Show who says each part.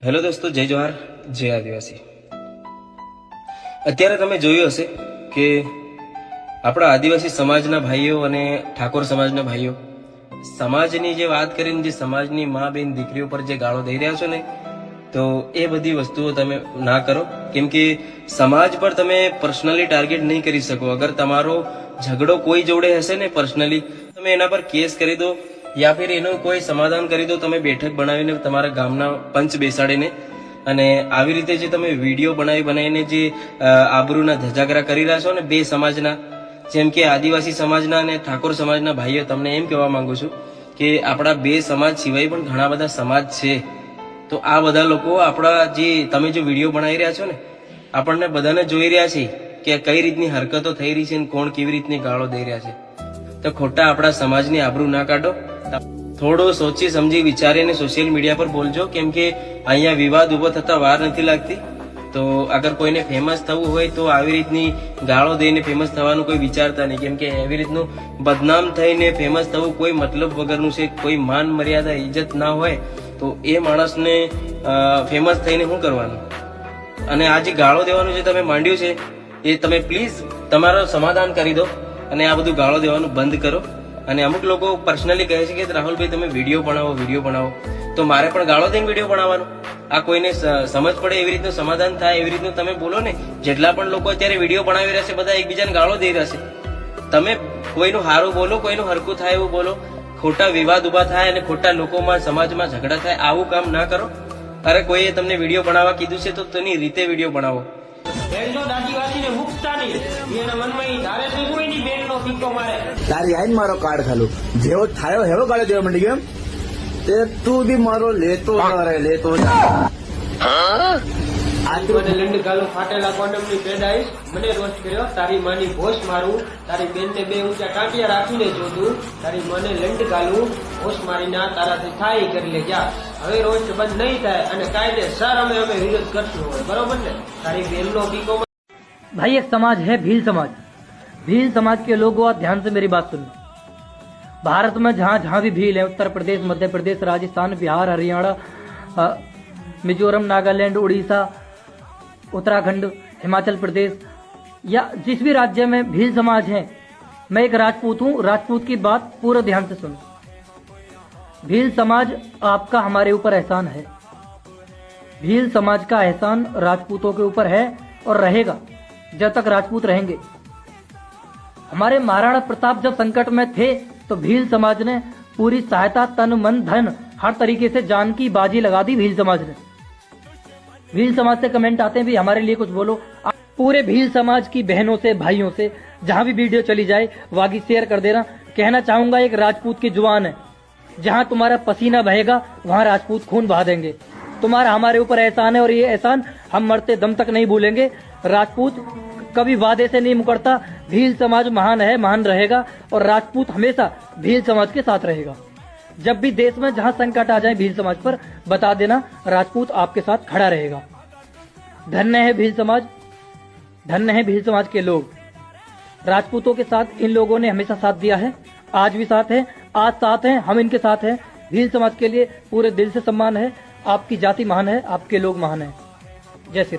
Speaker 1: Hello દોસ્તો, જય જોહાર, જય આદિવાસી। અત્યારે તમે જોયું હશે કે આપણા આદિવાસી સમાજના ભાઈઓ અને ઠાકોર સમાજના ભાઈઓ સમાજની જે વાત કરીને જે સમાજની મા બેન દીકરીઓ પર જે ગાળો દઈ રહ્યા છો ને, તો એ બધી વસ્તુઓ તમે ના કરો, કેમ કે સમાજ પર તમે પર્સનલી ટાર્ગેટ નહીં કરી શકો। અગર તમારો ઝઘડો કોઈ જોડે હશે ને પર્સનલી, તમે એના પર કેસ કરી દો યા ફિર એનું કોઈ સમાધાન કરી દો, તમે બેઠક બનાવીને તમારા ગામના પંચ બેસાડીને, અને આવી રીતે જે તમે વિડીયો બનાવીને જે આબરૂના ધજાગરા કરી રહ્યા છો ને બે સમાજના, જેમ કે આદિવાસી સમાજના અને ઠાકોર સમાજના ભાઈઓ, તમને એમ કહેવા માંગુ છું કે આપણા બે સમાજ સિવાય પણ ઘણા બધા સમાજ છે। તો આ બધા લોકો આપણા જે તમે જે વિડીયો બનાવી રહ્યા છો ને, આપણને બધાને જોઈ રહ્યા છે કે કઈ રીતની હરકતો થઈ રહી છે અને કોણ કેવી રીતની ગાળો દઈ રહ્યા છે। તો ખોટા આપણા સમાજની આબરૂ ના કાઢો, થોડો સોચી સમજી વિચારીને સોશિયલ મીડિયા પર બોલજો, કેમ કે અહીંયા વિવાદ ઉભો થતા વાર નથી લાગતી। તો અગર કોઈને ફેમસ થવું હોય તો આવી રીતની ગાળો દઈને ફેમસ થવાનું કોઈ વિચારતા નહીં, કેમ કે એવી રીતનું બદનામ થઈને ફેમસ થવું કોઈ મતલબ વગરનું છે। કોઈ માન મર્યાદા ઇજ્જત ના હોય તો એ માણસને ફેમસ થઈને શું કરવાનું? અને આ જે ગાળો દેવાનું જે તમે માંડ્યું છે એ તમે પ્લીઝ તમારો સમાધાન કરી દો અને આ બધું ગાળો દેવાનું બંધ કરો। અને અમુક લોકો પર્સનલી કહે છે કે રાહુલભાઈ તમે વિડીયો બનાવો, તો મારે પણ ગાળો દઈને વિડીયો બનાવવાનો? આ કોઈને સમજ પડે એવી રીતનું સમાધાન થાય એવી રીતનું તમે બોલો ને। જેટલા પણ લોકો અત્યારે વિડીયો બનાવી રહ્યા છે બધા એકબીજાને ગાળો દઈ રહ્યા છે। તમે કોઈનું સારું બોલો, કોઈનું હરકું થાય એવું બોલો, ખોટા વિવાદ ઉભા થાય અને ખોટા લોકોમાં સમાજમાં ઝઘડા થાય, આવું કામ ના કરો। અરે કોઈએ તમને વિડીયો બનાવવા કીધું છે તો તેની રીતે વિડીયો બનાવો।
Speaker 2: તારી આઈને મારો કાર્ડ ખાલું જેવો થાયો હેવો ગાળો દેવા માંડી ગયો તે તું બી મારો લેતો
Speaker 3: આજ મને લંડ ગાલું ફાટેલા કોન્ડમની પેદાઈશ મને રોસ્ટ કર્યો, તારી માની ભોસ મારું, તારી બેનને બે ઊંચા કાંટિયા રાખીને જોતું, તારી મને લંડ ગાલું ભોસ મારીને તારાથી થાય કરી લે જા। હવે રોસ્ટ બંધ નહીં થાય અને કાયદેસર અમે વિરોધ કરશું, બરોબર ને? તારી બેનનો પીકો।
Speaker 4: भाई एक समाज है भील समाज। भील समाज के लोगों, आप ध्यान से मेरी बात सुनो। भारत में जहाँ जहाँ भी भील है, उत्तर प्रदेश, मध्य प्रदेश, राजस्थान, बिहार, हरियाणा, मिजोरम, नागालैंड, उड़ीसा, उत्तराखंड, हिमाचल प्रदेश या जिस भी राज्य में भील समाज है, मैं एक राजपूत हूँ, राजपूत की बात पूरा ध्यान से सुनो। भील समाज आपका हमारे ऊपर एहसान है। भील समाज का एहसान राजपूतों के ऊपर है और रहेगा जब तक राजपूत रहेंगे। हमारे महाराणा प्रताप जब संकट में थे तो भील समाज ने पूरी सहायता, तन मन धन हर तरीके से जान की बाजी लगा दी भील समाज ने। भील समाज से कमेंट आते हैं भी हमारे लिए कुछ बोलो। पूरे भील समाज की बहनों से, भाइयों से जहां भी वीडियो चली जाए वागी शेयर कर देना। कहना चाहूंगा एक राजपूत की जुबान है, जहां तुम्हारा पसीना बहेगा वहां राजपूत खून बहा देंगे। तुम्हारा हमारे ऊपर एहसान है और ये एहसान हम मरते दम तक नहीं भूलेंगे। राजपूत कभी वादे से नहीं मुकरता। भील समाज महान है, महान रहेगा और राजपूत हमेशा भील समाज के साथ रहेगा। जब भी देश में जहां संकट आ जाए भील समाज पर, बता देना राजपूत आपके साथ खड़ा रहेगा। धन्य है भील समाज, धन्य है भील समाज के लोग। राजपूतों के साथ इन लोगों ने हमेशा साथ दिया है, आज भी साथ है, आज साथ है, हम इनके साथ हैं। भील समाज के लिए पूरे दिल से सम्मान है। आपकी जाति महान है, आपके लोग महान है। जय श्री